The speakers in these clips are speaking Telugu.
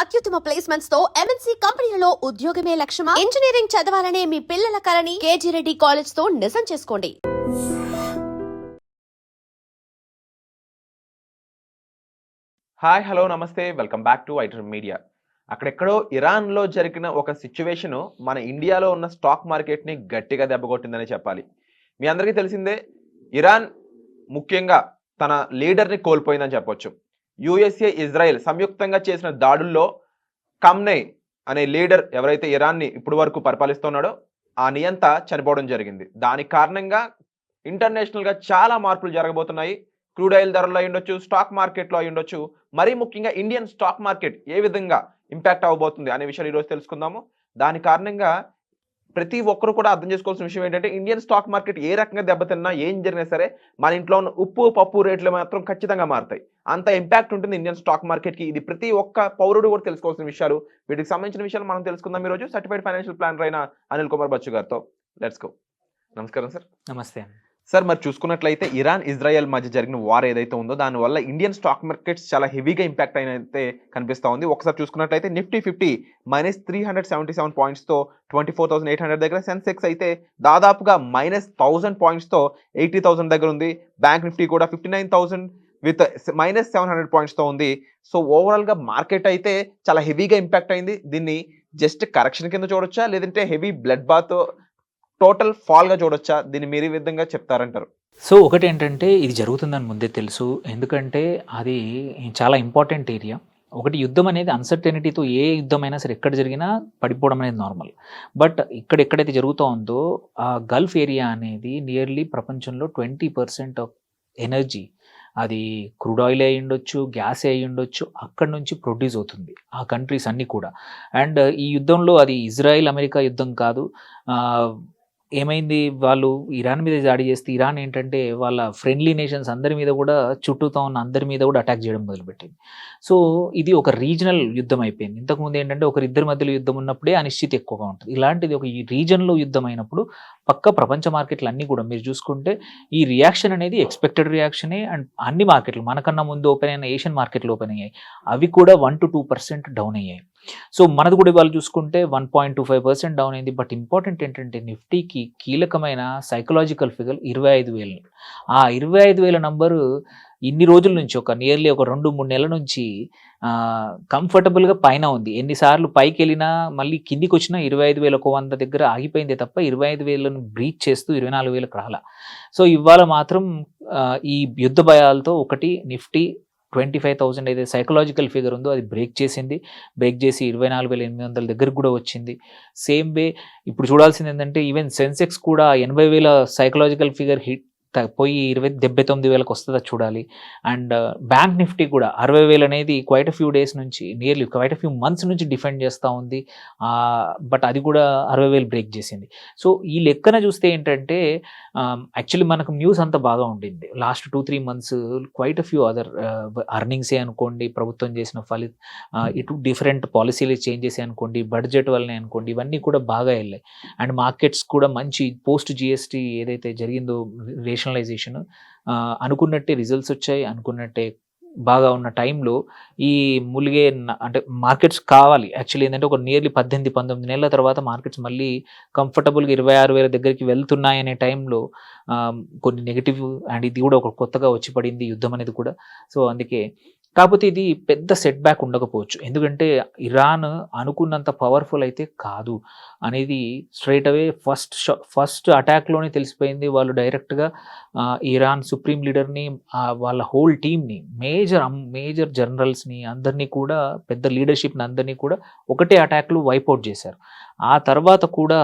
అత్యుత్తమ ప్లేస్మెంట్స్ తో ఎంఎన్సీ కంపెనీలలో ఉద్యోగమే లక్ష్యమా? ఇంజనీరింగ్ చదవాలనే మీ పిల్లల కలని కేజీ రెడ్డి కాలేజ్ తో నిజం చేసుకోండి. హాయ్ హలో నమస్తే welcome back to iter media. అక్కడెక్కడో ఇరాన్లో జరిగిన ఒక సిచ్యువేషను మన ఇండియాలో ఉన్న స్టాక్ మార్కెట్ని గట్టిగా దెబ్బకొట్టిందని చెప్పాలి. మీ అందరికీ తెలిసిందే, ఇరాన్ ముఖ్యంగా తన లీడర్ని కోల్పోయిందని చెప్పొచ్చు. యుఎస్ఏ, ఇజ్రాయెల్ సంయుక్తంగా చేసిన దాడుల్లో ఖమ్నై అనే లీడర్ ఎవరైతే ఇరాన్ని ఇప్పటి వరకు పరిపాలిస్తున్నాడో ఆ నియంత చనిపోవడం జరిగింది. దానికి కారణంగా ఇంటర్నేషనల్గా చాలా మార్పులు జరగబోతున్నాయి. క్రూడ్ ఆయిల్ ధరల్లో అయ్యుండొచ్చు, స్టాక్ మార్కెట్లో అయ్యుండొచ్చు, మరీ ముఖ్యంగా ఇండియన్ స్టాక్ మార్కెట్ ఏ విధంగా ఇంపాక్ట్ అవ్వబోతుంది అనే విషయాలు ఈరోజు తెలుసుకుందాము. దాని కారణంగా ప్రతి ఒక్కరు కూడా అర్థం చేసుకోవాల్సిన విషయం ఏంటంటే, ఇండియన్ స్టాక్ మార్కెట్ ఏ రకంగా దెబ్బతిన్నా, ఏం జరిగినా సరే మన ఇంట్లో ఉన్న ఉప్పు పప్పు రేట్లు మాత్రం ఖచ్చితంగా మారుతాయి. అంత ఇంపాక్ట్ ఉంటుంది ఇండియన్ స్టాక్ మార్కెట్కి. ఇది ప్రతి ఒక్క పౌరుడు కూడా తెలుసుకోవాల్సిన విషయాలు. వీటికి సంబంధించిన విషయాలు మనం తెలుసుకుందాం ఈరోజు సర్టిఫైడ్ ఫైనాన్షియల్ ప్లానర్ అయిన అనిల్ కుమార్ బచ్చు గారితో. Let's go. నమస్కారం సార్. నమస్తే సార్, మరి చూసుకున్నట్లయితే ఇరాన్ ఇజ్రాయెల్ మధ్య జరిగిన వార్ ఏదైతే ఉందో దానివల్ల ఇండియన్ స్టాక్ మార్కెట్స్ చాలా హెవీగా ఇంపాక్ట్ అయినైతే కనిపిస్తూ ఉంది. ఒకసారి చూసుకున్నట్లయితే నిఫ్టీ 50 -377 పాయింట్స్తో 24,800 దగ్గర, సెన్సెక్స్ అయితే దాదాపుగా -1000 పాయింట్స్తో 80,000 దగ్గర ఉంది. బ్యాంక్ నిఫ్టీ కూడా 59,000 విత్ -700 పాయింట్స్తో ఉంది. సో ఓవరాల్గా మార్కెట్ అయితే చాలా హెవీగా ఇంపాక్ట్ అయింది. దీన్ని జస్ట్ కరెక్షన్ కింద చూడొచ్చా, లేదంటే హెవీ బ్లడ్ బాత్ టోటల్ ఫాల్గా చూడొచ్చా? దీన్ని మీరు ఈ విధంగా చెప్తారంటారు? సో ఒకటి ఏంటంటే, ఇది జరుగుతుందని ముందే తెలుసు. ఎందుకంటే అది చాలా ఇంపార్టెంట్ ఏరియా. ఒకటి, యుద్ధం అనేది అన్సర్టెనిటీతో, ఏ యుద్ధమైనా సరే ఎక్కడ జరిగినా పడిపోవడం అనేది నార్మల్. బట్ ఎక్కడైతే జరుగుతూ ఉందో ఆ గల్ఫ్ ఏరియా అనేది నియర్లీ ప్రపంచంలో 20% ఆఫ్ ఎనర్జీ, అది క్రూడ్ ఆయిల్ అయి ఉండొచ్చు, గ్యాస్ అయి ఉండొచ్చు, అక్కడ నుంచి ప్రొడ్యూస్ అవుతుంది ఆ కంట్రీస్ అన్నీ కూడా. అండ్ ఈ యుద్ధంలో అది ఇజ్రాయెల్ అమెరికా యుద్ధం కాదు. ఏమైంది, వాళ్ళు ఇరాన్ మీద దాడి చేస్తే ఇరాన్ ఏంటంటే వాళ్ళ ఫ్రెండ్లీ నేషన్స్ అందరి మీద కూడా, చుట్టూతో ఉన్న అందరి మీద కూడా అటాక్ చేయడం మొదలుపెట్టింది. సో ఇది ఒక రీజనల్ యుద్ధం అయిపోయింది. ఇంతకుముందు ఏంటంటే ఒకరిద్దరి మధ్యలో యుద్ధం ఉన్నప్పుడే అనిశ్చితి ఎక్కువగా ఉంటుంది. ఇలాంటిది ఒక ఈ రీజన్లో యుద్ధం అయినప్పుడు పక్క ప్రపంచ మార్కెట్లు అన్నీ కూడా మీరు చూసుకుంటే ఈ రియాక్షన్ అనేది ఎక్స్పెక్టెడ్ రియాక్షనే. అండ్ అన్ని మార్కెట్లు మనకన్నా ముందు ఓపెన్ అయిన ఏషియన్ మార్కెట్లు ఓపెన్ అయ్యాయి, అవి కూడా 1 to 2% డౌన్ అయ్యాయి. సో మనది కూడా ఇవాళ చూసుకుంటే 1.25% డౌన్ అయింది. బట్ ఇంపార్టెంట్ ఏంటంటే, నిఫ్టీకి కీలకమైన సైకలాజికల్ ఫిగర్ 25,000. ఆ 25,000 నంబరు ఇన్ని రోజుల నుంచి ఒక నియర్లీ ఒక 2-3 నెలల నుంచి కంఫర్టబుల్గా పైన ఉంది. ఎన్నిసార్లు పైకి వెళ్ళినా మళ్ళీ కిందికి వచ్చినా 25,100 దగ్గర ఆగిపోయిందే తప్ప 25,000ను బ్రీచ్ చేస్తూ 24,000కి రాలా. సో ఇవాళ మాత్రం ఈ యుద్ధ భయాలతో ఒకటి నిఫ్టీ 25,000 ఏదైతే సైకలాజికల్ ఫిగర్ ఉందో అది బ్రేక్ చేసింది. బ్రేక్ చేసి 24,800 దగ్గరకు కూడా వచ్చింది. సేమ్ వే ఇప్పుడు చూడాల్సింది ఏంటంటే, ఈవెన్ సెన్సెక్స్ కూడా 80,000 సైకలాజికల్ ఫిగర్ హిట్ పోయి 79,000కి వస్తుందా చూడాలి. అండ్ బ్యాంక్ నిఫ్టీ కూడా 60,000 అనేది క్వైట్ ఫ్యూ డేస్ నుంచి, నియర్లీ క్వైట్ ఫ్యూ మంత్స్ నుంచి డిఫెండ్ చేస్తూ ఉంది. బట్ అది కూడా 60,000 బ్రేక్ చేసింది. సో ఈ లెక్కన చూస్తే ఏంటంటే, యాక్చువల్లీ మనకు న్యూస్ అంతా బాగా ఉండింది last 2-3 months. Quite few other అర్నింగ్సే అనుకోండి, ప్రభుత్వం చేసిన ఇటు డిఫరెంట్ పాలసీలు చేంజెస్ అనుకోండి, బడ్జెట్ వల్లనే అనుకోండి, ఇవన్నీ కూడా బాగా వెళ్ళాయి. అండ్ మార్కెట్స్ కూడా మంచి పోస్ట్ జిఎస్టీ ఏదైతే జరిగిందో రేషనలైజేషన్, అనుకున్నట్టే రిజల్ట్స్ వచ్చాయి. అనుకున్నట్టే బాగా ఉన్న టైంలో ఈ ములిగే అంటే మార్కెట్స్ కావాలి. యాక్చువల్లీ ఏంటంటే ఒక నియర్లీ 18-19 నెలల తర్వాత మార్కెట్స్ మళ్ళీ కంఫర్టబుల్గా 26,000 దగ్గరికి వెళ్తున్నాయనే టైంలో కొన్ని నెగిటివ్, అండ్ ఇది కూడా ఒక కొత్తగా వచ్చి పడింది యుద్ధం అనేది కూడా. సో అందుకే, కాకపోతే ఇది పెద్ద సెట్ బ్యాక్ ఉండకపోవచ్చు. ఎందుకంటే ఇరాన్ అనుకున్నంత పవర్ఫుల్ అయితే కాదు అనేది స్ట్రైట్ అవే ఫస్ట్ అటాక్లోనే తెలిసిపోయింది. వాళ్ళు డైరెక్ట్గా ఇరాన్ సుప్రీం లీడర్ని, వాళ్ళ హోల్ టీమ్ని, మేజర్ జనరల్స్ని అందరినీ కూడా, పెద్ద లీడర్షిప్ని అందరినీ కూడా ఒకటే అటాక్లో వైపౌట్ చేశారు. ఆ తర్వాత కూడా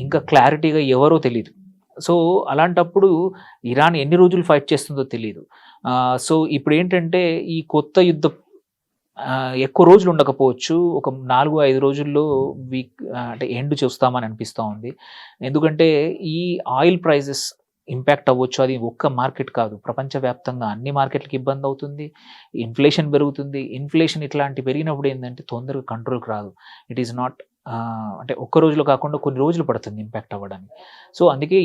ఇంకా క్లారిటీగా ఎవరో తెలియదు. సో అలాంటప్పుడు ఇరాన్ ఎన్ని రోజులు ఫైట్ చేస్తుందో తెలియదు. సో ఇప్పుడు ఏంటంటే, ఈ కొత్త యుద్ధం ఎక్కువ రోజులు ఉండకపోవచ్చు. ఒక 4-5 రోజుల్లో అంటే ఎండ్ చూస్తామని అనిపిస్తూ ఉంది. ఎందుకంటే ఈ ఆయిల్ ప్రైజెస్ ఇంపాక్ట్ అవ్వచ్చు. అది ఒక్క మార్కెట్ కాదు, ప్రపంచవ్యాప్తంగా అన్ని మార్కెట్లకి ఇబ్బంది అవుతుంది. ఇన్ఫ్లేషన్ పెరుగుతుంది. ఇన్ఫ్లేషన్ ఇట్లాంటి పెరిగినప్పుడు ఏంటంటే తొందరగా కంట్రోల్కి రాదు. ఇట్ ఈస్ నాట్ అంటే ఒక్క రోజులో కాకుండా కొన్ని రోజులు పడుతుంది ఇంపాక్ట్ అవ్వడానికి. సో అందుకే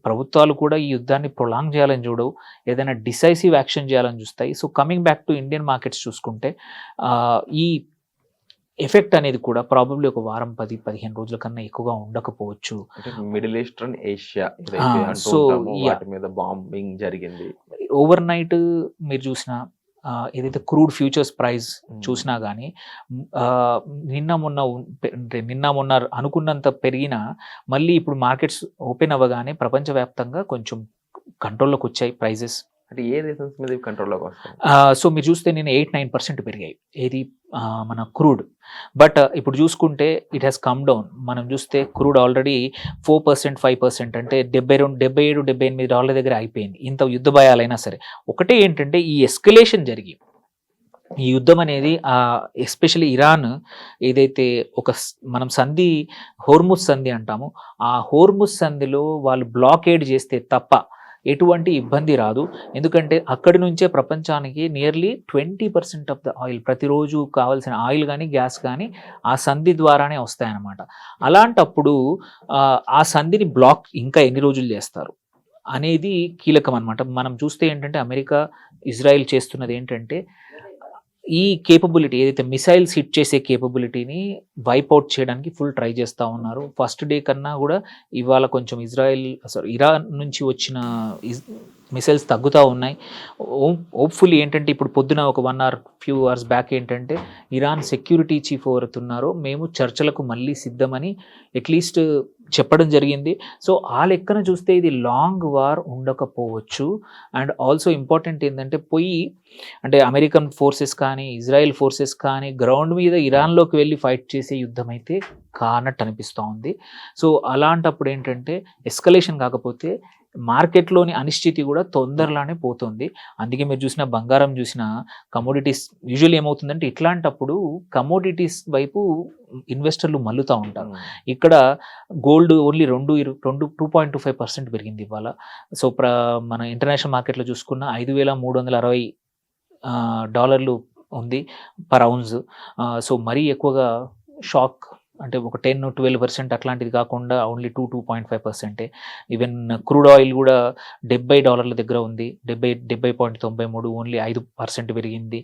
ప్రభుత్వాలు కూడా ఈ యుద్ధాన్ని ప్రొలాంగ్ చేయాలని చూడవు, ఏదైనా డిసైసివ్ యాక్షన్ చేయాలని చూస్తాయి. So coming back to Indian markets చూసుకుంటే, ఈ ఎఫెక్ట్ అనేది కూడా ప్రాబబ్లీ ఒక వారం 10-15 రోజుల కన్నా ఎక్కువగా ఉండకపోవచ్చు. అంటే మిడిల్ ఈస్టర్న్ ఏషియా ఏదైతే అంటూ సో ఉంటామో యా వాటి మీద బాంబింగ్ జరిగింది. ఓవర్ నైట్ మీరు చూసిన ఏదైతే క్రూడ్ ఫ్యూచర్స్ ప్రైస్ ఉమ్, చూసినా కానీ నిన్న మొన్న అంటే నిన్న మొన్న అనుకున్నంత పెరిగినా మళ్ళీ ఇప్పుడు మార్కెట్స్ ఓపెన్ అవ్వగానే ప్రపంచవ్యాప్తంగా కొంచెం కంట్రోల్లోకి వచ్చాయి ప్రైజెస్. అంటే ఏ రీజన్స్ మీద కంట్రోల్లోకి వస్తాయి? సో మీరు చూస్తే నేను 8-9% పెరిగాయి ఏది మన క్రూడ్. బట్ ఇప్పుడు చూసుకుంటే ఇట్ హ్యాస్ కమ్ డౌన్. మనం చూస్తే క్రూడ్ ఆల్రెడీ 4%, 5% అంటే $77-78 దగ్గర అయిపోయింది. ఇంత యుద్ధ భయాలైనా సరే ఒకటే ఏంటంటే ఈ ఎస్కలేషన్ జరిగి ఈ యుద్ధం అనేది ఎస్పెషల్లీ ఇరాన్ ఏదైతే మనం సంధి హోర్ముజ్ సంధి అంటామో ఆ హోర్ముజ్ సంధిలో వాళ్ళు బ్లాకేడ్ చేస్తే తప్ప ఎటువంటి ఇబ్బంది రాదు. ఎందుకంటే అక్కడి నుంచే ప్రపంచానికి నియర్లీ 20% ఆఫ్ ద ఆయిల్, ప్రతిరోజు కావాల్సిన ఆయిల్ కానీ గ్యాస్ కానీ ఆ సంధి ద్వారానే వస్తాయన్నమాట. అలాంటప్పుడు ఆ సంధిని బ్లాక్ ఇంకా ఎన్ని రోజులు చేస్తారు అనేది కీలకం అనమాట. మనం చూస్తే ఏంటంటే అమెరికా ఇజ్రాయెల్ చేస్తున్నది ఏంటంటే ఈ కేపబిలిటీ ఏదైతే మిసైల్స్ హిట్ చేసే కేపబిలిటీని వైప్అవుట్ చేయడానికి ఫుల్ ట్రై చేస్తూ ఉన్నారు. ఫస్ట్ డే కన్నా కూడా ఇవాళ కొంచెం ఇరాన్ నుంచి వచ్చిన మిసైల్స్ తగ్గుతూ ఉన్నాయి. హోప్ఫుల్లీ ఏంటంటే ఇప్పుడు పొద్దున ఒక 1 hour ఫ్యూ అవర్స్ బ్యాక్ ఏంటంటే ఇరాన్ సెక్యూరిటీ చీఫ్ ఎవరుతున్నారో మేము చర్చలకు మళ్ళీ సిద్ధమని అట్లీస్ట్ చెప్పడం జరిగింది. సో ఆ లెక్కన చూస్తే ఇది లాంగ్ వార్ ఉండకపోవచ్చు. అండ్ ఆల్సో ఇంపార్టెంట్ ఏంటంటే అంటే అమెరికన్ ఫోర్సెస్ కానీ ఇజ్రాయెల్ ఫోర్సెస్ కానీ గ్రౌండ్ మీద ఇరాన్లోకి వెళ్ళి ఫైట్ చేసే యుద్ధం అయితే కానట్టు అనిపిస్తూ ఉంది. సో అలాంటప్పుడు ఏంటంటే ఎస్కలేషన్ కాకపోతే మార్కెట్లోని అనిశ్చితి కూడా తొందరలోనే పోతుంది. అందుకే మీరు చూసిన బంగారం చూసిన కమోడిటీస్ యూజువల్లీ ఏమవుతుందంటే ఇట్లాంటప్పుడు కమోడిటీస్ వైపు ఇన్వెస్టర్లు మల్లుతూ ఉంటారు. ఇక్కడ గోల్డ్ ఓన్లీ 2.25% పెరిగింది ఇవాళ. సో మన ఇంటర్నేషనల్ మార్కెట్లో చూసుకున్న $5,360 ఉంది పర్ ఔన్స్. సో మరీ ఎక్కువగా షాక్ అంటే ఒక 10-12% అట్లాంటిది కాకుండా ఓన్లీ 2.5%. ఈవెన్ క్రూడ్ ఆయిల్ కూడా $70 దగ్గర ఉంది, 70.93, ఓన్లీ 5% పెరిగింది.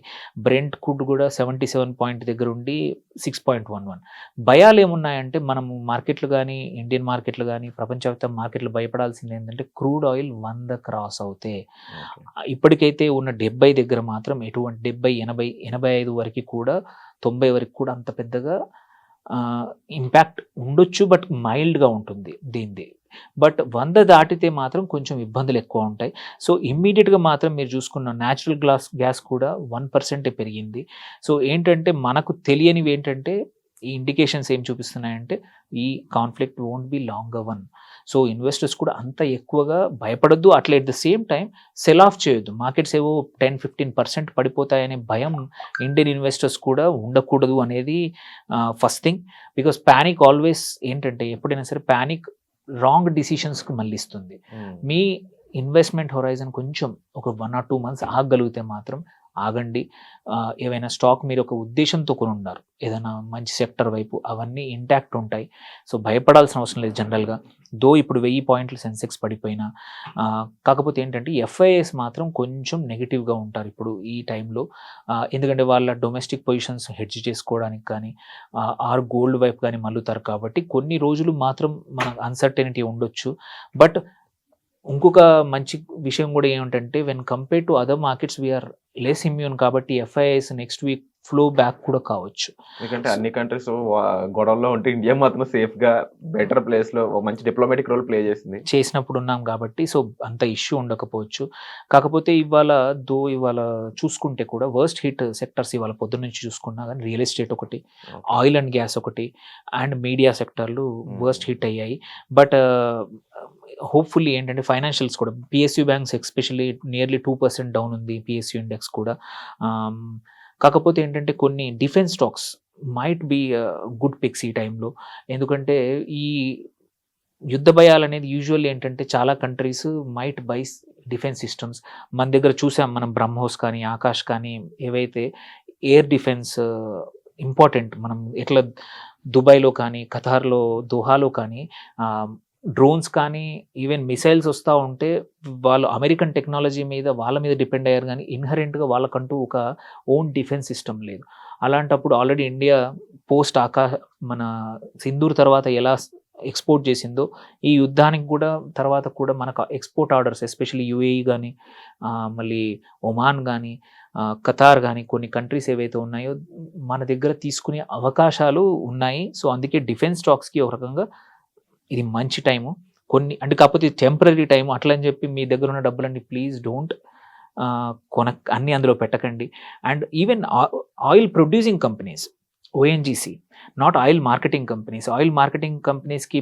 బ్రెంట్ క్రూడ్ కూడా 77 పాయింట్ దగ్గర ఉండి 6.11. భయాలు ఏమున్నాయంటే మనము మార్కెట్లు కానీ ఇండియన్ మార్కెట్లు కానీ ప్రపంచవ్యాప్త మార్కెట్లు భయపడాల్సింది ఏంటంటే క్రూడ్ ఆయిల్ 100 క్రాస్ అవుతే. ఇప్పటికైతే ఉన్న 70 దగ్గర మాత్రం ఎటువంటి 70, 80, 85 వరకు కూడా 90 వరకు కూడా అంత పెద్దగా ఇంపాక్ట్ ఉండొచ్చు, బట్ మైల్డ్గా ఉంటుంది దీనిది. బట్ 100 దాటితే మాత్రం కొంచెం ఇబ్బందులు ఎక్కువ ఉంటాయి. సో ఇమ్మీడియట్గా మాత్రం మీరు చూసుకున్న న్యాచురల్ గ్యాస్ కూడా 1% పెరిగింది. సో ఏంటంటే మనకు తెలియనివి ఏంటంటే ఈ ఇండికేషన్స్ ఏం చూపిస్తున్నాయంటే ఈ conflict won't be longer one. So investors కూడా అంత ఎక్కువగా భయపడద్దు, అట్లా at the same time cell of చేయొద్దు. మార్కెట్స్ ఏవో 10-15% పడిపోతాయనే భయం ఇండియన్ ఇన్వెస్టర్స్ కూడా ఉండకూడదు అనేది first thing. Because panic always ఏంటంటే ఎప్పుడైనా సరే ప్యానిక్ రాంగ్ డిసిషన్స్కి మళ్ళిస్తుంది. మీ ఇన్వెస్ట్మెంట్ హొరైజన్ కొంచెం ఒక 1 or 2 months ఆగగలిగితే మాత్రం ఆగండి. ఏవైనా స్టాక్ మీరు ఒక ఉద్దేశంతో కొని ఉన్నారు ఏదైనా మంచి సెక్టర్ వైపు, అవన్నీ ఇంటాక్ట్ ఉంటాయి. సో భయపడాల్సిన అవసరం లేదు జనరల్గా. దో ఇప్పుడు 1000 పాయింట్లు సెన్సెక్స్ పడిపోయినా. కాకపోతే ఏంటంటే ఎఫ్ఐఎస్ మాత్రం కొంచెం నెగిటివ్గా ఉంటారు ఇప్పుడు ఈ టైంలో. ఎందుకంటే వాళ్ళ డొమెస్టిక్ పొజిషన్స్ హెడ్జ్ చేసుకోవడానికి కానీ ఆర్ గోల్డ్ వైపు కానీ మళ్ళుతారు. కాబట్టి కొన్ని రోజులు మాత్రం మనకు అన్సర్టెనిటీ ఉండొచ్చు. బట్ ఇంకొక మంచి విషయం కూడా ఏమిటంటే when compare to other markets we're less immune. కాబట్టి FIs next week flow back కూడా కావచ్చు. ఎందుకంటే అన్ని కంట్రీస్ గొడవల్లో ఉంటే ఇండియా మాత్రం సేఫ్ గా బెటర్ ప్లేస్ లో మంచి డిప్లొమాటిక్ రోల్ ప్లే చేసినప్పుడు ఉన్నాం కాబట్టి సో అంత ఇష్యూ ఉండకపోవచ్చు. కాకపోతే ఇవాళ చూసుకుంటే కూడా వర్స్ట్ హిట్ సెక్టర్స్ ఇవాళ పొద్దున్న నుంచి చూసుకున్నా కానీ రియల్ ఎస్టేట్ ఒకటి, ఆయిల్ అండ్ గ్యాస్ ఒకటి, అండ్ మీడియా సెక్టర్లు వర్స్ట్ హిట్ అయ్యాయి. బట్ హోప్ఫుల్లీ ఏంటంటే ఫైనాన్షియల్స్ కూడా PSU banks especially nearly 2% down ఉంది పిఎస్యూ ఇండెక్స్ కూడా. కాకపోతే ఏంటంటే కొన్ని defence stocks might be good picks ఈ టైంలో. ఎందుకంటే ఈ యుద్ధ భయాలు అనేది యూజువల్లీ ఏంటంటే చాలా countries might buys defence systems. మన దగ్గర చూసాం మనం బ్రహ్మోస్ కానీ ఆకాష్ కానీ ఏవైతే ఎయిర్ డిఫెన్స్ ఇంపార్టెంట్. మనం ఎట్లా దుబాయ్లో కానీ ఖతార్లో దోహాలో కానీ డ్రోన్స్ కానీ ఈవెన్ మిసైల్స్ వస్తూ ఉంటే వాళ్ళు అమెరికన్ టెక్నాలజీ మీద వాళ్ళ మీద డిపెండ్ అయ్యారు, కానీ ఇన్హరెంట్గా వాళ్ళకంటూ ఒక ఓన్ డిఫెన్స్ సిస్టమ్ లేదు. అలాంటప్పుడు ఆల్రెడీ ఇండియా పోస్ట్ మన సింధూర్ తర్వాత ఎలా ఎక్స్పోర్ట్ చేసిందో ఈ యుద్ధానికి కూడా తర్వాత కూడా మనకు ఎక్స్పోర్ట్ ఆర్డర్స్ ఎస్పెషల్లీ యూఏఈ కానీ మళ్ళీ ఒమాన్ కానీ ఖతార్ కానీ కొన్ని కంట్రీస్ ఏవైతే ఉన్నాయో మన దగ్గర తీసుకునే అవకాశాలు ఉన్నాయి. సో అందుకే డిఫెన్స్ స్టాక్స్కి ఒక రకంగా ఇది మంచి టైము. కొన్ని అంటే కాకపోతే టెంపరీ టైము అట్లా అని చెప్పి మీ దగ్గర ఉన్న డబ్బులన్నీ ప్లీజ్ డోంట్ అన్నీ అందులో పెట్టకండి. And even oil producing companies ONGC, not oil marketing companies. Oil marketing కంపెనీస్కి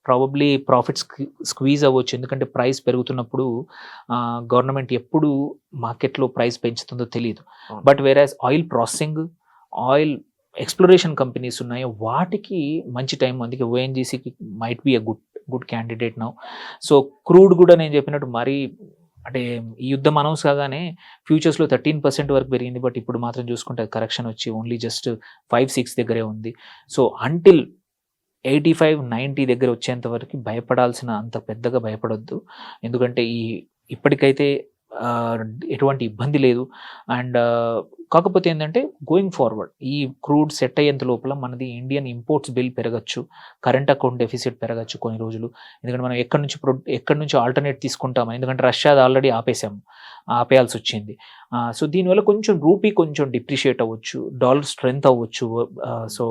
ప్రాబబ్లీ ప్రాఫిట్స్ స్క్వీజ్ అవ్వచ్చు, ఎందుకంటే ప్రైస్ పెరుగుతున్నప్పుడు గవర్నమెంట్ ఎప్పుడు మార్కెట్లో ప్రైస్ పెంచుతుందో తెలియదు. But whereas oil processing, oil exploration companies ఉన్నాయో వాటికి మంచి టైం. అందుకే ఓఎన్జీసీకి might be a good candidate now. So crude కూడా నేను చెప్పినట్టు మరీ అంటే ఈ యుద్ధం అనౌన్స్ కాగానే ఫ్యూచర్స్లో 13% వరకు పెరిగింది, బట్ ఇప్పుడు మాత్రం చూసుకుంటే కరెక్షన్ వచ్చి ఓన్లీ జస్ట్ 5-6 దగ్గరే ఉంది. సో అంటిల్ 85-90 దగ్గర వచ్చేంత వరకు భయపడాల్సిన అంత పెద్దగా భయపడొద్దు, ఎందుకంటే ఇప్పటికైతే ఎటువంటి ఇబ్బంది లేదు. అండ్ కాకపోతే ఏంటంటే గోయింగ్ ఫార్వర్డ్ ఈ క్రూడ్ సెట్ అయ్యేంత లోపల మనది ఇండియన్ ఇంపోర్ట్స్ బిల్ పెరగచ్చు, కరెంట్ అకౌంట్ డెఫిసిట్ పెరగచ్చు కొన్ని రోజులు, ఎందుకంటే మనం ఎక్కడి నుంచి ఆల్టర్నేట్ తీసుకుంటాము, ఎందుకంటే రష్యాది ఆల్రెడీ ఆపేయాల్సి వచ్చింది. సో దీనివల్ల కొంచెం రూపీ కొంచెం డిప్రిషియేట్ అవ్వచ్చు, డాలర్ స్ట్రెంగ్త్ అవ్వచ్చు. సో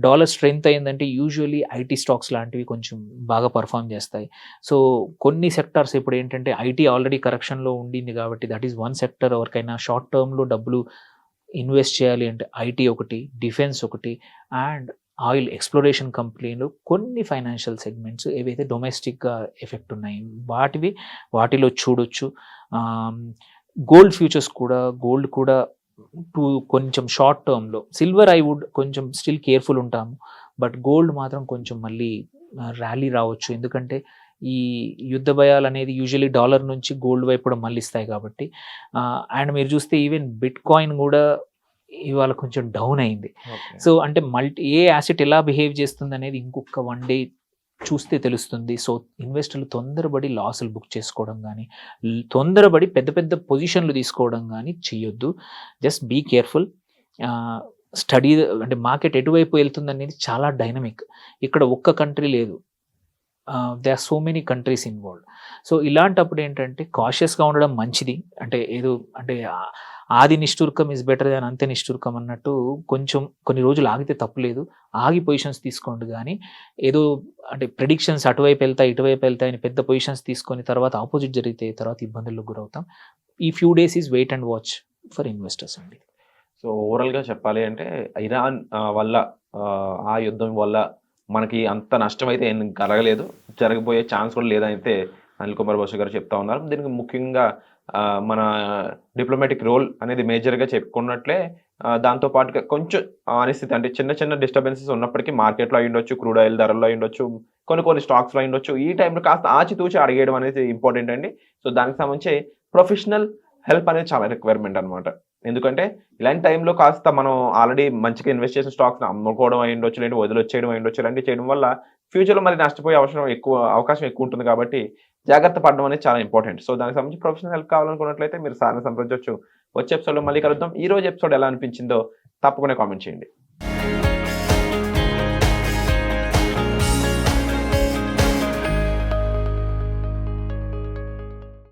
డాలర్ స్ట్రెంగ్త్ అయిందంటే యూజువలీ ఐటీ స్టాక్స్ లాంటివి కొంచెం బాగా పర్ఫామ్ చేస్తాయి. సో కొన్ని సెక్టార్స్ ఇప్పుడు ఏంటంటే ఐటీ ఆల్రెడీ కరెక్షన్లో ఉండింది కాబట్టి దట్ ఈస్ వన్ సెక్టర్. ఎవరికైనా షార్ట్ టర్మ్లో డబ్బులు ఇన్వెస్ట్ చేయాలి అంటే ఐటీ ఒకటి, డిఫెన్స్ ఒకటి, అండ్ ఆయిల్ ఎక్స్ప్లోరేషన్ కంపెనీలు, కొన్ని ఫైనాన్షియల్ సెగ్మెంట్స్ ఏవైతే డొమెస్టిక్గా ఎఫెక్ట్ ఉన్నాయి వాటిలో చూడొచ్చు. గోల్డ్ ఫ్యూచర్స్ కూడా, గోల్డ్ కూడా కొంచెం షార్ట్ టర్మ్లో, సిల్వర్ ఐ వుడ్ కొంచెం స్టిల్ కేర్ఫుల్ ఉంటాము, బట్ గోల్డ్ మాత్రం కొంచెం మళ్ళీ ర్యాలీ రావచ్చు, ఎందుకంటే ఈ యుద్ధ భయాలు అనేది యూజువలీ డాలర్ నుంచి గోల్డ్ వైపు కూడా మళ్ళిస్తాయి కాబట్టి. అండ్ మీరు చూస్తే ఈవెన్ బిట్ కాయిన్ కూడా ఇవాళ కొంచెం డౌన్ అయింది. సో అంటే ఏ యాసెట్ ఎలా బిహేవ్ చేస్తుంది అనేది ఇంకొక 1 డే చూస్తే తెలుస్తుంది. సో ఇన్వెస్టర్లు తొందరపడి లాసులు బుక్ చేసుకోవడం కానీ, తొందరపడి పెద్ద పెద్ద పొజిషన్లు తీసుకోవడం కానీ చెయ్యొద్దు. Just be careful. స్టడీ అంటే మార్కెట్ ఎటువైపు వెళ్తుంది అనేది చాలా డైనమిక్. ఇక్కడ ఒక్క కంట్రీ లేదు, they are so many countries involved. So ఇలాంటప్పుడు ఏంటంటే కాషియస్గా ఉండడం మంచిది. అంటే ఆది నిష్ఠూర్కం ఇస్ బెటర్ దాన్ అంతే నిష్ఠూర్కం అన్నట్టు కొంచెం కొన్ని రోజులు ఆగితే తప్పులేదు, ఆగి పొజిషన్స్ తీసుకోండి. కానీ ఏదో అంటే ప్రెడిక్షన్స్ అటువైపు వెళ్తాయి ఇటువైపు వెళ్తాయి అని పెద్ద పొజిషన్స్ తీసుకొని తర్వాత ఆపోజిట్ జరిగితే తర్వాత ఇబ్బందులకు గురవుతాం. ఈ few days is wait and watch for investors అండి. సో ఓవరాల్గా చెప్పాలి అంటే ఇరాన్ వల్ల ఆ యుద్ధం వల్ల మనకి అంత నష్టం అయితే ఏం కలగలేదు, జరగబోయే ఛాన్స్ కూడా లేదైతే అనిల్ కుమార్ బోస్ గారు చెప్తా ఉన్నారు. దీనికి ముఖ్యంగా మన డిప్లొమాటిక్ రోల్ అనేది మేజర్గా చెప్పుకున్నట్లే, దాంతోపాటుగా కొంచెం అనిస్థితి అంటే చిన్న చిన్న డిస్టర్బెన్సెస్ ఉన్నప్పటికీ మార్కెట్లో అయి ఉండొచ్చు, క్రూడ్ ఆయిల్ ధరల్లో అయి ఉండొచ్చు, కొన్ని స్టాక్స్లో అయి ఉండొచ్చు. ఈ టైంలో కాస్త ఆచితూచి అడిగేయడం అనేది ఇంపార్టెంట్ అండి. సో దానికి సంబంధించి ప్రొఫెషనల్ హెల్ప్ అనేది చాలా రిక్వైర్మెంట్ అనమాట. ఎందుకంటే ఇలాంటి టైంలో కాస్త మనం ఆల్రెడీ మంచిగా ఇన్వెస్ట్ చేసిన స్టాక్స్ని అమ్ముకోవడం అయి ఉండొచ్చు, లేదంటే వదిలొచ్చేయడం అయి ఉండొచ్చు. ఇలాంటివి చేయడం వల్ల ఫ్యూచర్లో మరి నష్టపోయే అవకాశం ఎక్కువ ఉంటుంది కాబట్టి జాగ్రత్త పడడం అనేది చాలా ఇంపార్టెంట్. సో దానికి సంబంధించి ప్రొఫెషనల్ హెల్ప్ కావాలనుకున్నట్లయితే మీరు సార్ని సంప్రదించవచ్చు. వచ్చే ఎపిసోడ్లో మళ్ళీ కలుద్దాం. ఈ రోజు ఎపిసోడ్ ఎలా అనిపించిందో తప్పకుండా కామెంట్ చేయండి.